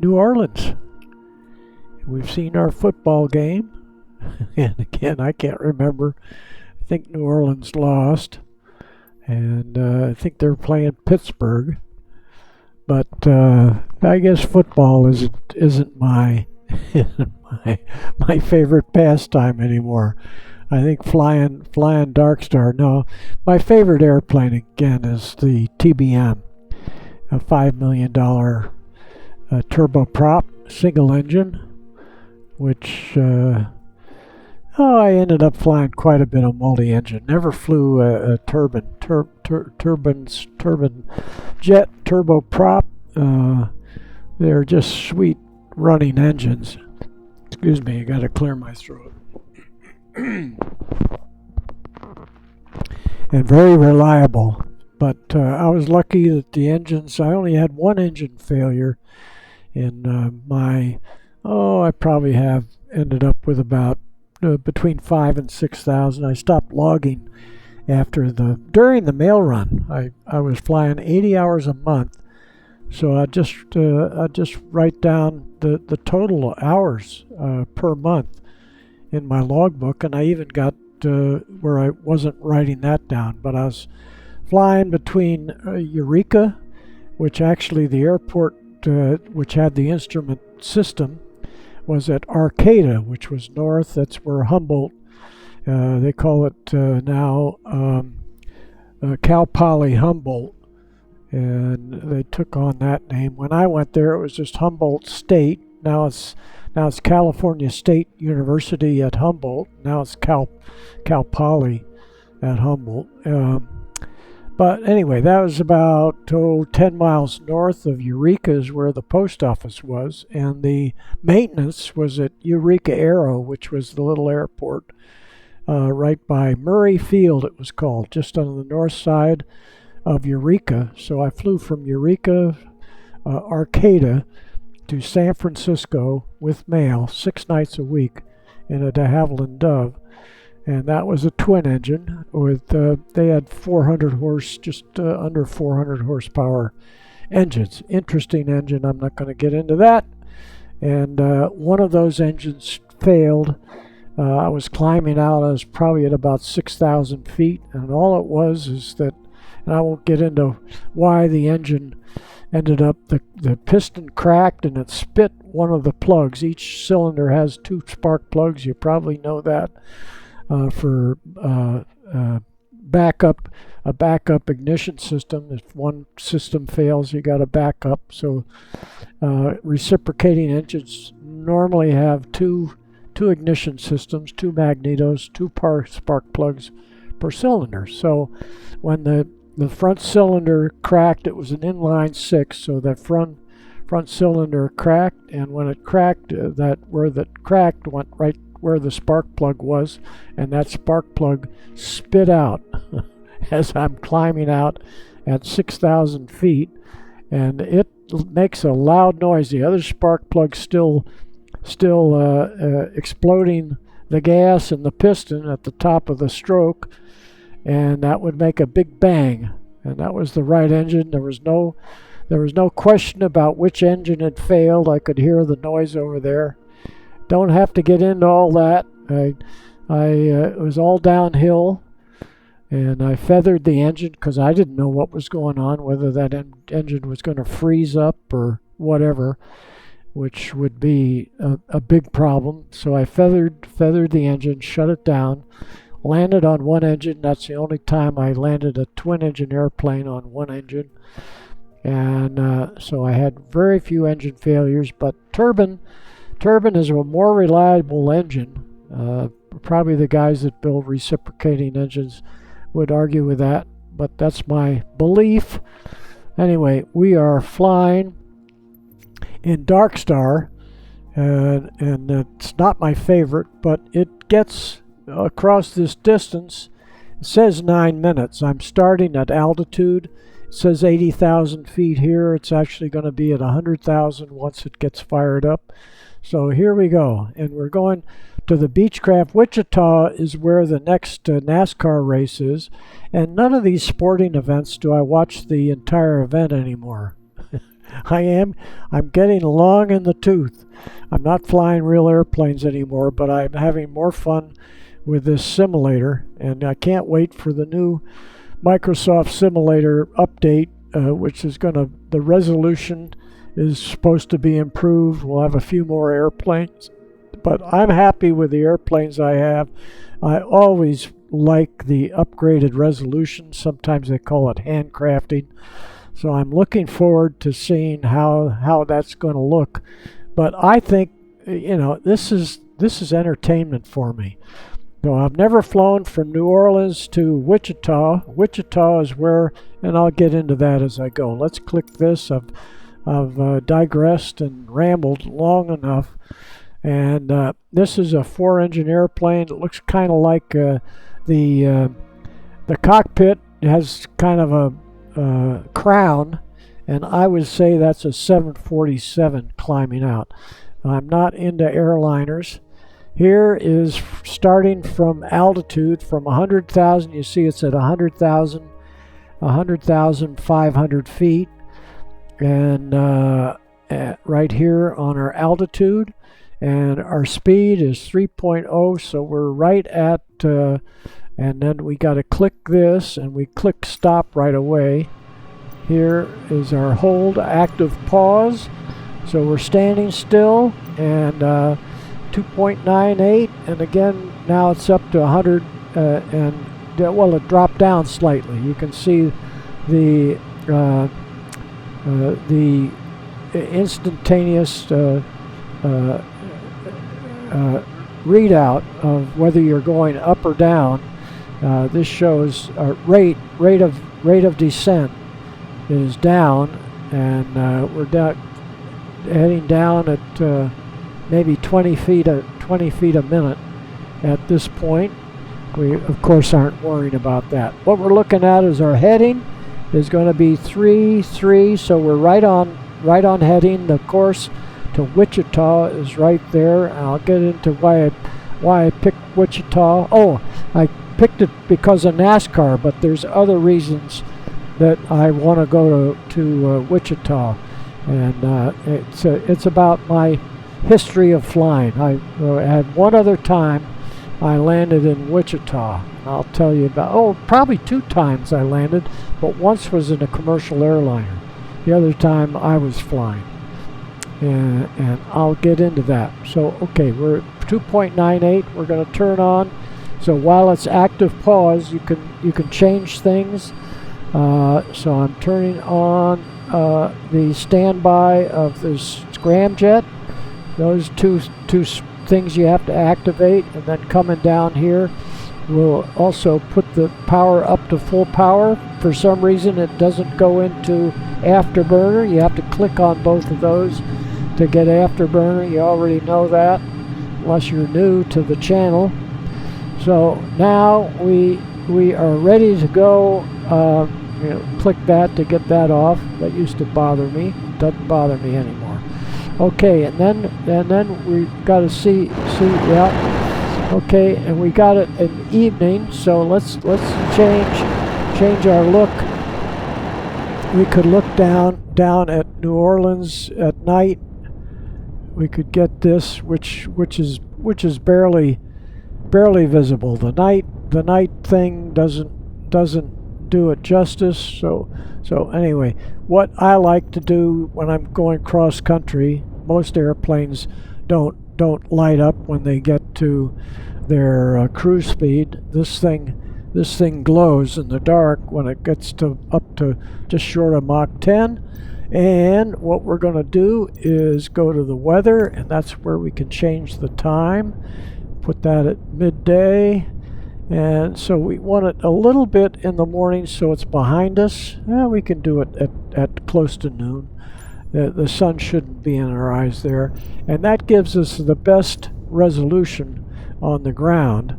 New Orleans. We've seen our football game. And again, I can't remember. I think New Orleans lost. And I think they're playing Pittsburgh. But I guess football isn't my my favorite pastime anymore. I think flying Darkstar. No, my favorite airplane again is the TBM, a $5 million turboprop single engine, which I ended up flying quite a bit of multi-engine. Never flew a turbine jet turboprop. They're just sweet running engines. Excuse me, I got to clear my throat. And very reliable. But I was lucky that the engines, I only had one engine failure in I probably have ended up with about between 5,000 and 6,000. I stopped logging during the mail run. I was flying 80 hours a month, so I just write down the total hours per month in my logbook, and I even got where I wasn't writing that down, but I was flying between Eureka, which actually the airport which had the instrument system was at Arcata, which was north. That's where Humboldt, they call it now Cal Poly Humboldt, and they took on that name. When I went there, it was just Humboldt State. Now it's California State University at Humboldt. Now it's Cal Poly at Humboldt. But anyway, that was about 10 miles north of Eureka is where the post office was, and the maintenance was at Eureka Aero, which was the little airport right by Murray Field, it was called, just on the north side of Eureka. So I flew from Eureka, Arcata, to San Francisco with mail 6 nights a week in a de Havilland Dove. And that was a twin engine with, they had 400 horse, just under 400 horsepower engines. Interesting engine, I'm not going to get into that. And one of those engines failed. I was climbing out, I was probably at about 6,000 feet, and all it was is that, and I won't get into why the engine ended up, the piston cracked and it spit one of the plugs. Each cylinder has 2 spark plugs, you probably know that. For a backup ignition system. If one system fails, you got a backup. So reciprocating engines normally have two ignition systems, 2 magnetos, 2 spark plugs per cylinder. So when the front cylinder cracked, it was an inline 6, so that front cylinder cracked, and when it cracked, where that cracked went right where the spark plug was, and that spark plug spit out as I'm climbing out at 6,000 feet, and it makes a loud noise. The other spark plug still exploding the gas and the piston at the top of the stroke, and that would make a big bang. And that was the right engine. There was no question about which engine had failed. I could hear the noise over there. Don't have to get into all that. It was all downhill, and I feathered the engine because I didn't know what was going on, whether that engine was going to freeze up or whatever, which would be a big problem. So I feathered the engine, shut it down, landed on one engine. That's the only time I landed a twin-engine airplane on one engine, and so I had very few engine failures. But turbine is a more reliable engine. Probably the guys that build reciprocating engines would argue with that, but that's my belief. Anyway, we are flying in Darkstar, and it's not my favorite, but it gets across this distance. It says 9 minutes. I'm starting at altitude. It says 80,000 feet here. It's actually going to be at 100,000 once it gets fired up. So here we go, and we're going to the Beechcraft. Wichita is where the next NASCAR race is, and none of these sporting events do I watch the entire event anymore. I'm getting long in the tooth. I'm not flying real airplanes anymore, but I'm having more fun with this simulator, and I can't wait for the new Microsoft Simulator update, which is the resolution is supposed to be improved. We'll have a few more airplanes, but I'm happy with the airplanes I have. I always like the upgraded resolution. Sometimes they call it handcrafting. So I'm looking forward to seeing how that's going to look. But I think, this is entertainment for me. So I've never flown from New Orleans to Wichita. Wichita is where, and I'll get into that as I go. Let's click this. I've digressed and rambled long enough. And this is a 4-engine airplane. It looks kind of like the cockpit has kind of a crown, and I would say that's a 747 climbing out. I'm not into airliners. Here is starting from altitude from 100,000. You see it's at 100,500 feet, and right here on our altitude, and our speed is 3.0, so we're right at and then we got to click this, and we click stop right away. Here is our hold, active pause. So we're standing still, and 2.98, and again now it's up to 100, well, it dropped down slightly. You can see the instantaneous readout of whether you're going up or down. This shows rate of descent is down, and we're heading down at maybe 20 feet a minute at this point. We of course aren't worrying about that. What we're looking at is our heading is going to be 3-3, so we're right on heading. The course to Wichita is right there. I'll get into why I picked Wichita. Oh, I picked it because of NASCAR, but there's other reasons that I want to go to Wichita, and it's about my history of flying. I had one other time I landed in Wichita. I'll tell you about, probably 2 times I landed, but once was in a commercial airliner. The other time I was flying, and I'll get into that. So okay, we're at 2.98. We're going to turn on. So while it's active pause, you can change things. So I'm turning on the standby of this scramjet. Those two things you have to activate, and then coming down here, we'll also put the power up to full power. For some reason, it doesn't go into afterburner. You have to click on both of those to get afterburner. You already know that, unless you're new to the channel. So now we are ready to go. Click that to get that off. That used to bother me. Doesn't bother me anymore. Okay, and then we got to see. Yeah. Okay, and we got it in evening. So let's change our look. We could look down at New Orleans at night. We could get this, which is barely visible. The night thing doesn't do it justice. So anyway, what I like to do when I'm going cross country, most airplanes don't light up when they get to their cruise speed. This thing glows in the dark when it gets up to just short of Mach 10. And what we're going to do is go to the weather, and that's where we can change the time. Put that at midday, and so we want it a little bit in the morning so it's behind us. We can do it at close to noon. The sun shouldn't be in our eyes there, and that gives us the best resolution on the ground.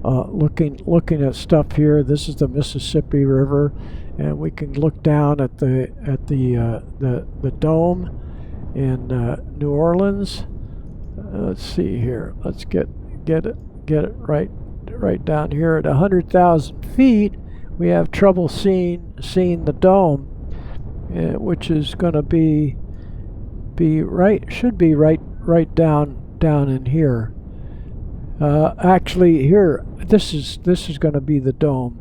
Looking at stuff here, this is the Mississippi River, and we can look down at the dome in New Orleans. Let's see here. Let's get it right down here at 100,000 feet. We have trouble seeing the dome, which is going to be right, should be right down in here. Actually, here, this is going to be the dome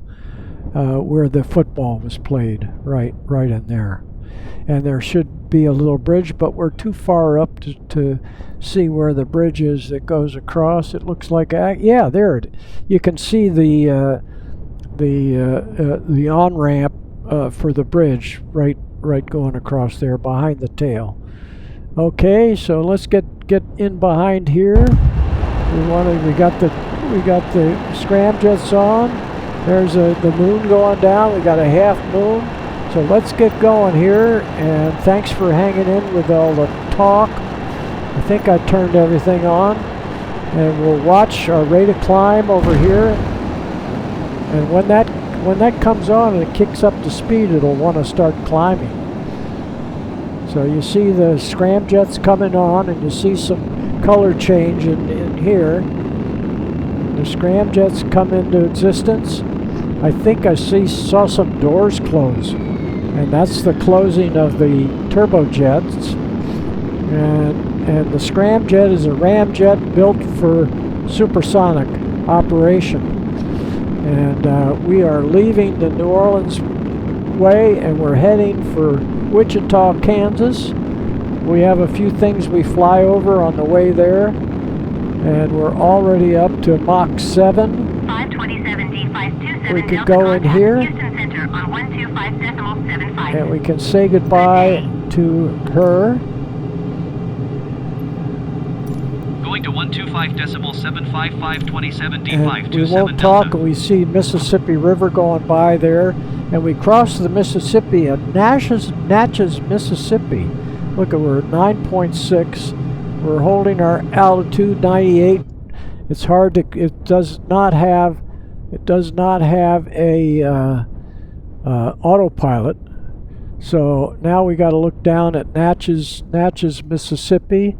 where the football was played, right in there. And there should be a little bridge, but we're too far up to see where the bridge is that goes across. It looks like, yeah, there it. You can see the on-ramp for the bridge right going across there behind the tail. Okay, so let's get in behind here. We got the scramjets on. There's the moon going down. We got a half moon. So let's get going here, and thanks for hanging in with all the talk. I think I turned everything on, and we'll watch our rate of climb over here. And when that comes on and it kicks up to speed, it'll want to start climbing. So you see the scramjets coming on, and you see some color change in here. The scramjets come into existence. I think I saw some doors close. And that's the closing of the turbojets. And the scramjet is a ramjet built for supersonic operation. And we are leaving the New Orleans way, and we're heading for Wichita, Kansas. We have a few things we fly over on the way there. And we're already up to Mach 7. 527D527. We can go in here. Houston Center on 125.75. And we can say goodbye to her. Going to 125.75, 527D527. And we won't talk, and we see Mississippi River going by there. And we cross the Mississippi at Natchez, Mississippi. Look, we're at 9.6. We're holding our altitude 98. It's hard to. It does not have a autopilot. So now we got to look down at Natchez, Mississippi,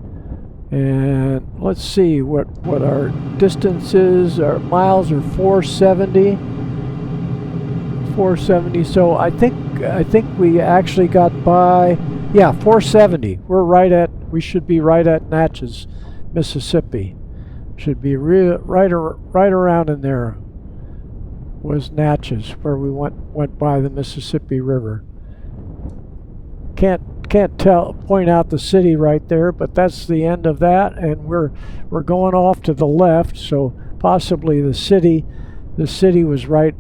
and let's see what our distance is. Our miles are 470. 470. So I think we actually got by. Yeah, 470. We should be right at Natchez, Mississippi. Should be right around in there was Natchez, where we went by the Mississippi River. Can't point out the city right there, but that's the end of that, and we're going off to the left, so possibly the city was right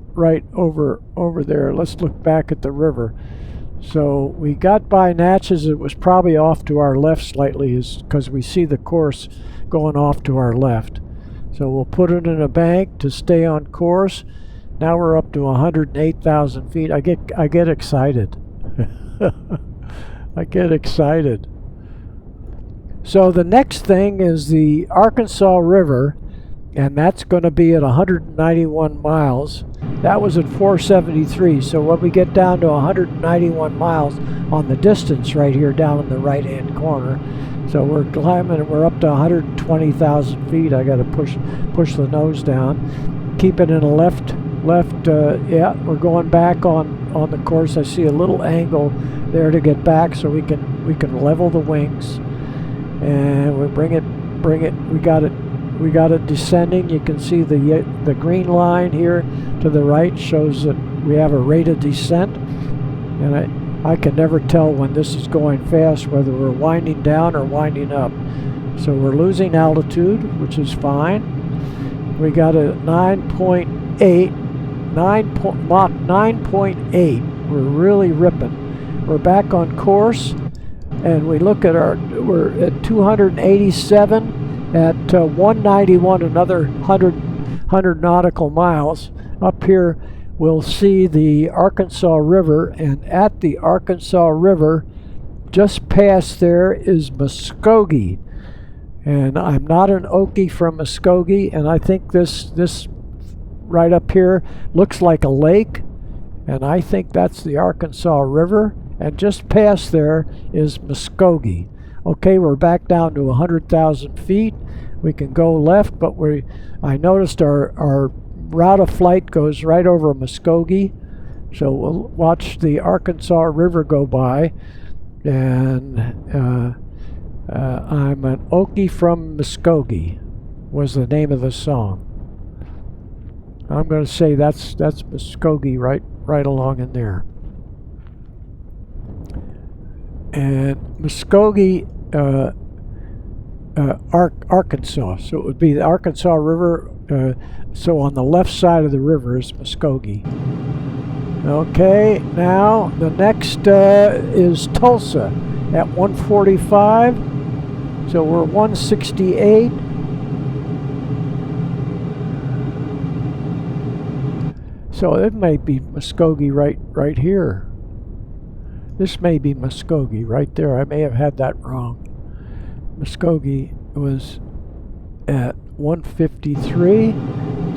over there. Let's look back at the river. So we got by Natchez. It was probably off to our left slightly, because we see the course going off to our left. So we'll put it in a bank to stay on course. Now we're up to 108,000 feet. I get excited. I get excited. So the next thing is the Arkansas River, and that's going to be at 191 miles. That was at 473. So when we get down to 191 miles on the distance right here down in the right-hand corner, so we're climbing, we're up to 120,000 feet. I got to push the nose down. Keep it in a left. Yeah, we're going back on the course. I see a little angle there to get back, so we can level the wings, and we bring it. We got it descending. You can see the green line here to the right shows that we have a rate of descent, and I can never tell when this is going fast, whether we're winding down or winding up. So we're losing altitude, which is fine. We got a 9.8, Mach 9.8. We're really ripping. We're back on course, and we look at we're at 287 at 191, another 100 nautical miles. Up here we'll see the Arkansas River, and at the Arkansas River, just past there is Muskogee. And I'm not an Okie from Muskogee, and I think this right up here looks like a lake, and I think that's the Arkansas River, and just past there is Muskogee. Okay, we're back down to 100,000 feet. We can go left, but I noticed our route of flight goes right over Muskogee, So we'll watch the Arkansas River go by, and I'm an Okie from Muskogee was the name of the song. I'm going to say that's Muskogee right along in there. And Muskogee, Arkansas. So it would be the Arkansas River. So on the left side of the river is Muskogee. Okay, now the next is Tulsa at 145. So we're 168. So it may be Muskogee right here. This may be Muskogee right there. I may have had that wrong. Muskogee was at 153.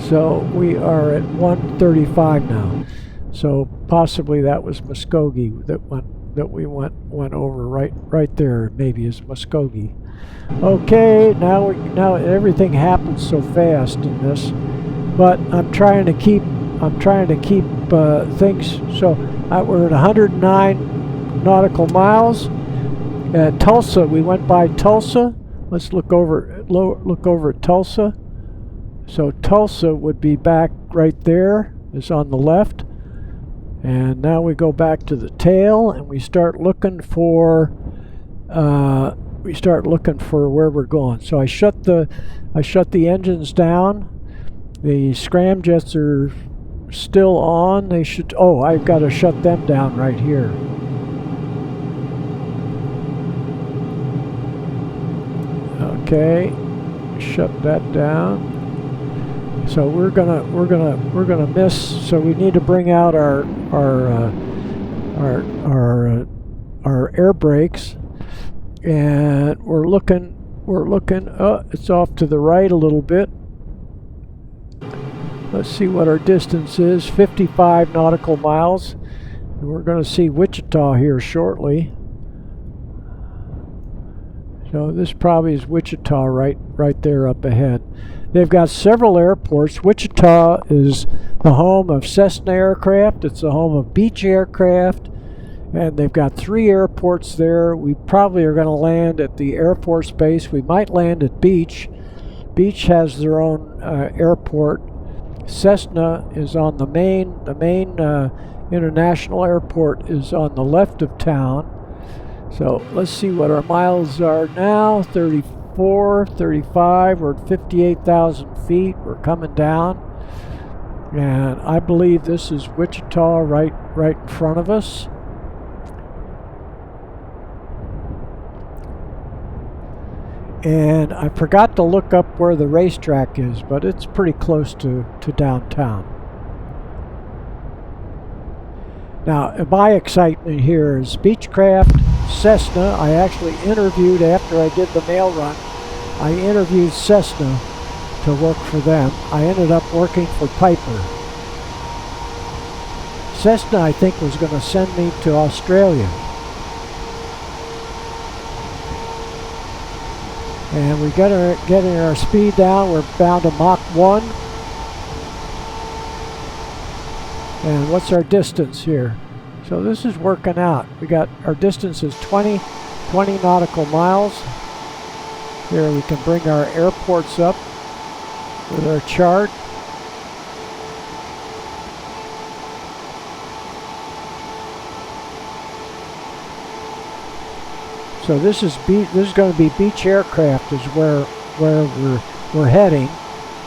So we are at 135 now. So possibly that was Muskogee that we went over right there. Maybe is Muskogee. Okay, now everything happens so fast in this, but I'm trying to keep things. So we're at 109 nautical miles. At Tulsa, we went by Tulsa. Let's look over at Tulsa. So Tulsa would be back right there. Is on the left. And now we go back to the tail and we start looking for where we're going. So I shut the engines down. The scramjets are still on. They should. Oh, I've got to shut them down right here. Okay, shut that down. So we're gonna miss. So we need to bring out our air brakes, and we're looking. Oh, it's off to the right a little bit. Let's see what our distance is. 55 nautical miles. And we're going to see Wichita here shortly. So this probably is Wichita right there up ahead. They've got several airports. Wichita is the home of Cessna aircraft. It's the home of Beech aircraft. And they've got 3 airports there. We probably are going to land at the Air Force Base. We might land at Beech. Beech has their own airport. Cessna is on the main international airport is on the left of town. So let's see what our miles are now. 34, 35, we're at 58,000 feet. We're coming down. And I believe this is Wichita right in front of us. And I forgot to look up where the racetrack is, but it's pretty close to downtown. Now, my excitement here is Beechcraft, Cessna. I actually interviewed, after I did the mail run, I interviewed Cessna to work for them. I ended up working for Piper. Cessna, I think, was going to send me to Australia. And we getting our speed down. We're down to Mach 1. And what's our distance here? So this is working out. We got our distance is 20 nautical miles. Here we can bring our airports up with our chart. So this is going to be Beech aircraft is where we're heading.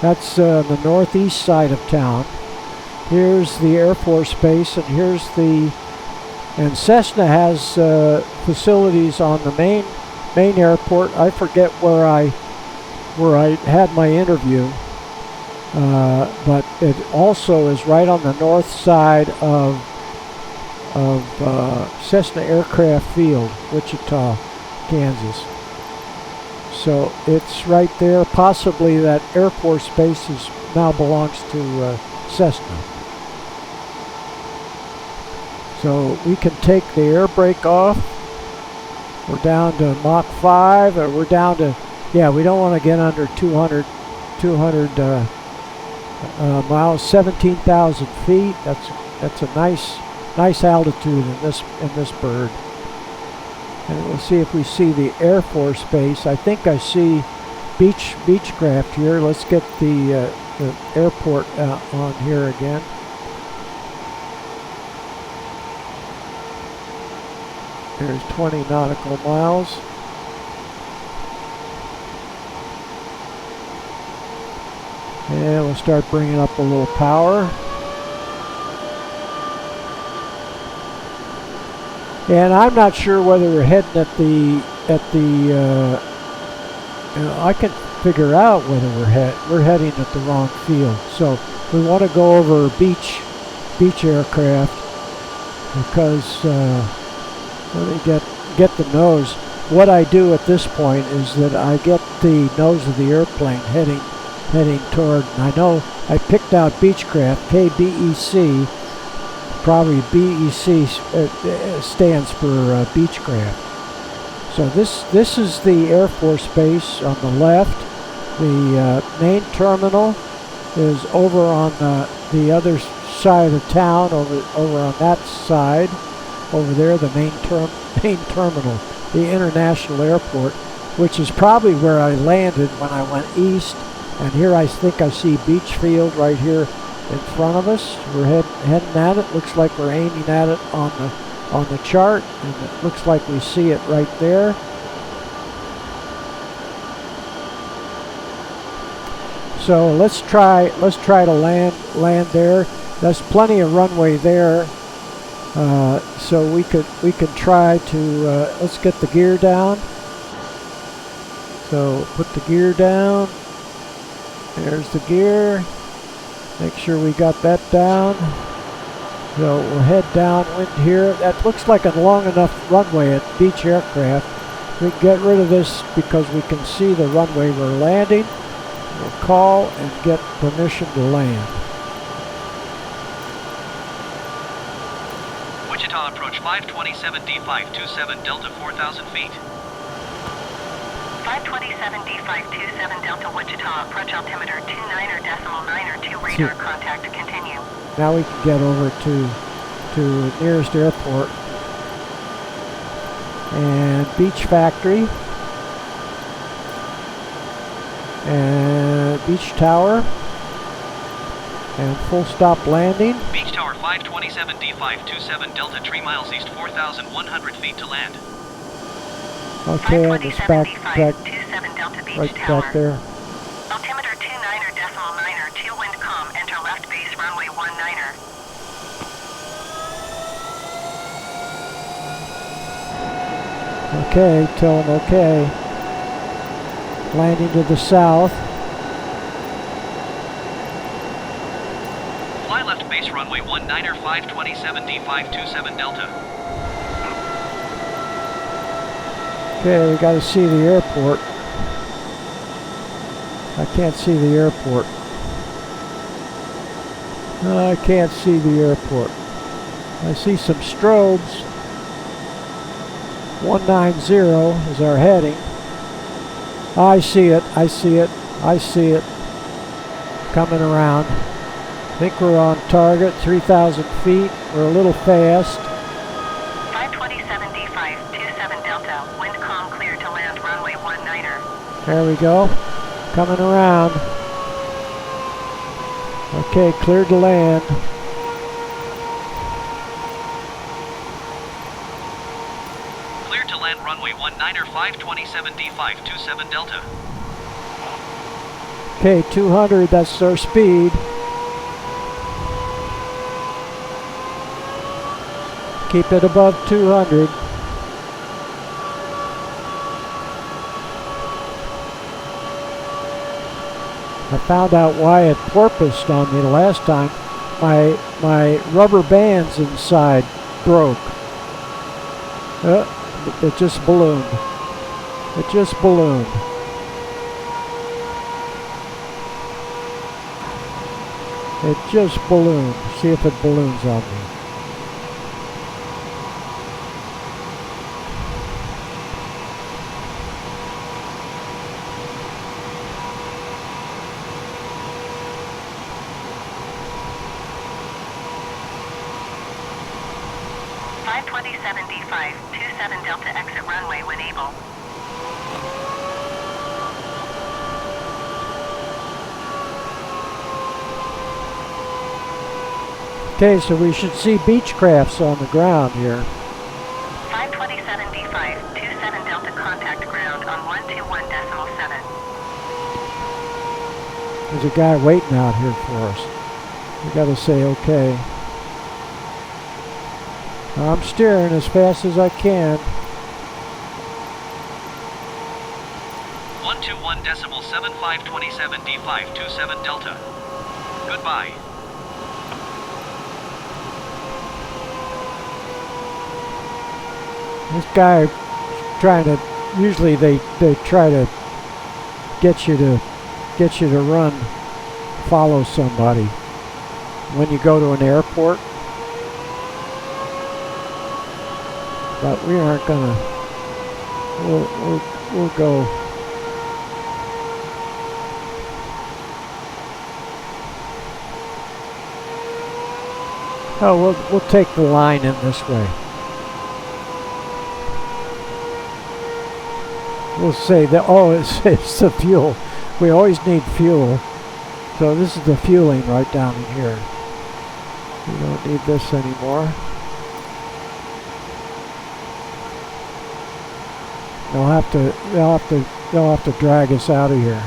That's the northeast side of town. Here's the Air Force Base, and Cessna has facilities on the main airport. I forget where I had my interview, but it also is right on the north side of Cessna Aircraft Field, Wichita, Kansas. So it's right there. Possibly that Air Force Base now belongs to Cessna. So we can take the air brake off. We're down to Mach 5. We're down to, we don't want to get under 200 miles, 17,000 feet. That's a nice altitude in this bird. And we'll see if we see the Air Force Base. I think I see Beechcraft here. Let's get the airport on here again. There's 20 nautical miles. And we'll start bringing up a little power. And I'm not sure whether we're heading at the I can figure out whether we're heading at the wrong field. So we want to go over beach aircraft because let me get the nose. What I do at this point is that I get the nose of the airplane heading toward, and I know I picked out Beechcraft, KBEC. Probably BEC stands for Beechcraft. So this is the Air Force Base on the left. The main terminal is over on the other side of town, over on that side. Over there, the main terminal, the international airport, which is probably where I landed when I went east. And here I think I see Beachfield right here in front of us. We're heading at it. Looks like we're aiming at it on the chart, and it looks like we see it right there. So let's try to land there. There's plenty of runway there, so we can try to let's get the gear down. So put the gear down. There's the gear. Make sure we got that down. So we'll head downwind here. That looks like a long enough runway at Beech Aircraft. We can get rid of this because we can see the runway we're landing. We'll call and get permission to land. Wichita approach 527D527 Delta 4,000 feet. 527D527 Delta Wichita, approach altimeter 29.902, radar contact to continue. Now we can get over to nearest airport. And Beach Factory. And Beach Tower. And full stop landing. Beach Tower 527D527 Delta 3 miles east, 4,100 feet to land. Okay, and it's back right Tower. back there. Altimeter 29.902, wind calm, enter left base runway 19er. Okay, tell them okay. Landing to the south. Fly left base runway 19er 527D527 Delta. Okay, we got to see the airport. I can't see the airport. No, I can't see the airport. I see some strobes. 190 is our heading. I see it, I see it, I see it. Coming around. I think we're on target, 3,000 feet. We're a little fast. 527D527 Delta, wind calm, clear to land runway 19er. There we go. Coming around. Okay, cleared to land. Cleared to land runway 19er 527D527 Delta. Okay, 200, that's our speed. Keep it above 200. I found out why it porpoised on me the last time. My rubber bands inside broke. It just ballooned. It just ballooned. It just ballooned. See if it balloons on me. 527D5, 27 Delta exit runway when able. Okay, so we should see Beechcrafts on the ground here. 527D5, 27 Delta contact ground on 121.7. There's a guy waiting out here for us. We gotta say okay. I'm steering as fast as I can. 121.7527 D5 27 Delta. Goodbye. This guy trying to, usually they try to get you to run, follow somebody when you go to an airport. But we aren't gonna, we'll go. Oh, we'll take the line in this way. We'll say that, oh, it's the fuel. We always need fuel. So this is the fueling right down in here. We don't need this anymore. They'll have to drag us out of here.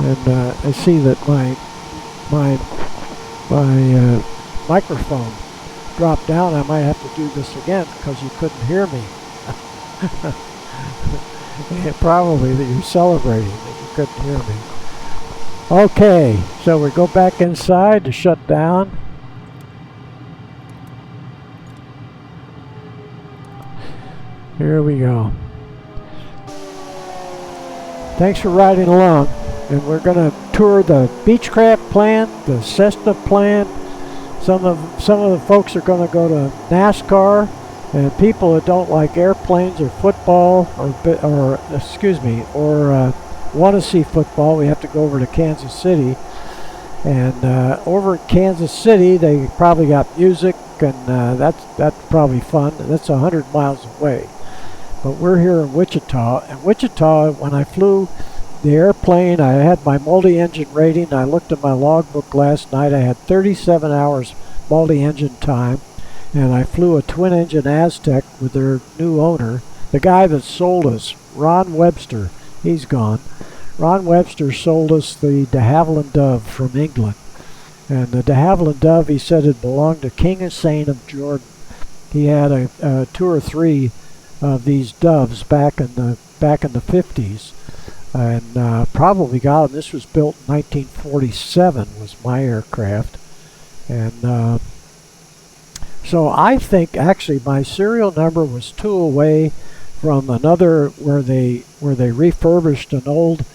And I see that my microphone dropped down. I might have to do this again because you couldn't hear me. Yeah, probably that you're celebrating that you couldn't hear me. Okay, so we go back inside to shut down. Here we go. Thanks for riding along. And we're going to tour the Beechcraft plant, the Cessna plant. Some of the folks are going to go to NASCAR, and people that don't like airplanes or football or want to see football, we have to go over to Kansas City. And over at Kansas City, they probably got music, and that's probably fun. That's 100 miles away. But we're here in Wichita, and Wichita, when I flew the airplane, I had my multi-engine rating. I looked at my logbook last night. I had 37 hours multi-engine time, and I flew a twin-engine Aztec with their new owner, the guy that sold us, Ron Webster. He's gone. Ron Webster sold us the de Havilland Dove from England, and the de Havilland Dove, he said, it belonged to King Hussein of Jordan. He had a 2 or 3 of these doves back in the 50s. And probably got them. This was built in 1947, was my aircraft. And so I think actually my serial number was 2 away from another where they refurbished an old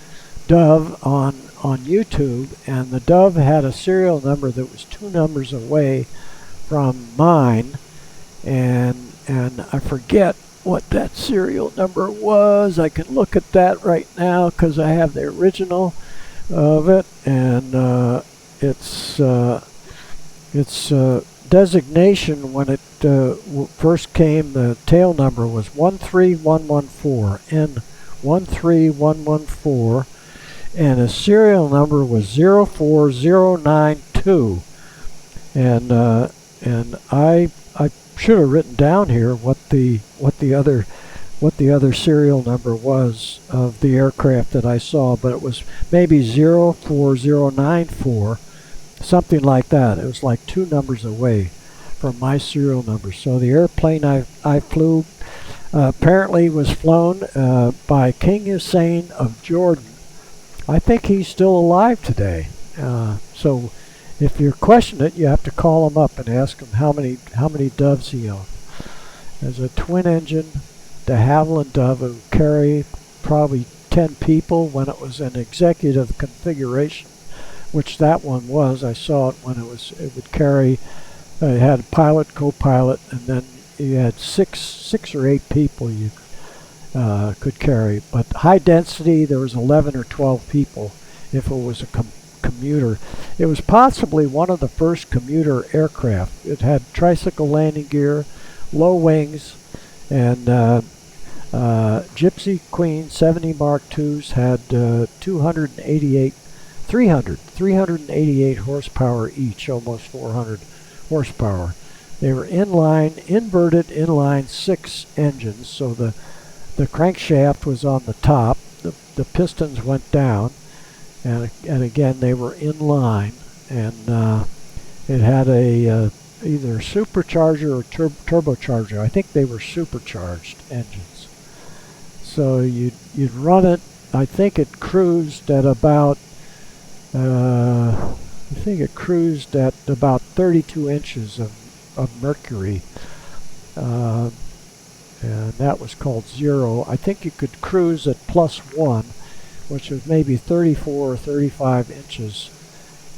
Dove on YouTube, and the Dove had a serial number that was 2 numbers away from mine, and I forget what that serial number was. I can look at that right now because I have the original of it, and its designation when it first came, the tail number was 13114, N13114, and a serial number was 04092, and I should have written down here what the other serial number was of the aircraft that I saw, but it was maybe 04094, something like that. It was like 2 numbers away from my serial number. So the airplane I flew apparently was flown by King Hussein of Jordan. I think he's still alive today. So if you're questioning it, you have to call him up and ask him how many doves he owned. There's a twin-engine de Havilland Dove that would carry probably 10 people when it was an executive configuration, which that one was. I saw it when it would carry. It had a pilot, co-pilot, and then you had six or 8 people you could carry. But high density, there was 11 or 12 people if it was a commuter. It was possibly one of the first commuter aircraft. It had tricycle landing gear, low wings, and Gypsy Queen 70 Mark IIs had 388 horsepower each, almost 400 horsepower. They were inverted inline 6 engines, so the crankshaft was on the top, the pistons went down, and again they were inline, and it had a either supercharger or turbocharger. I think they were supercharged engines. So you'd run it. I think it cruised at about 32 inches of mercury, and that was called 0. I think you could cruise at +1, which was maybe 34 or 35 inches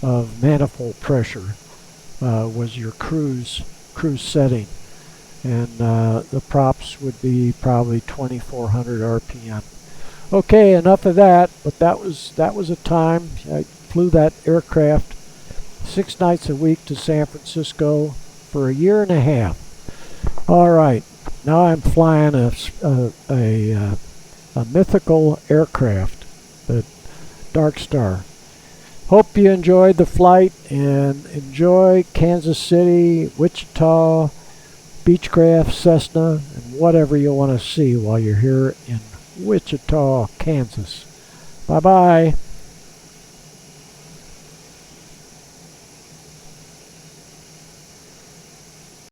of manifold pressure. Was your cruise setting, and the props would be probably 2400 RPM. Okay, enough of that. But that was a time. I flew that aircraft 6 nights a week to San Francisco for a year and a half. All right, now I'm flying a mythical aircraft, the Darkstar. Hope you enjoyed the flight, and enjoy Kansas City, Wichita, Beechcraft, Cessna, and whatever you want to see while you're here in Wichita, Kansas. Bye-bye.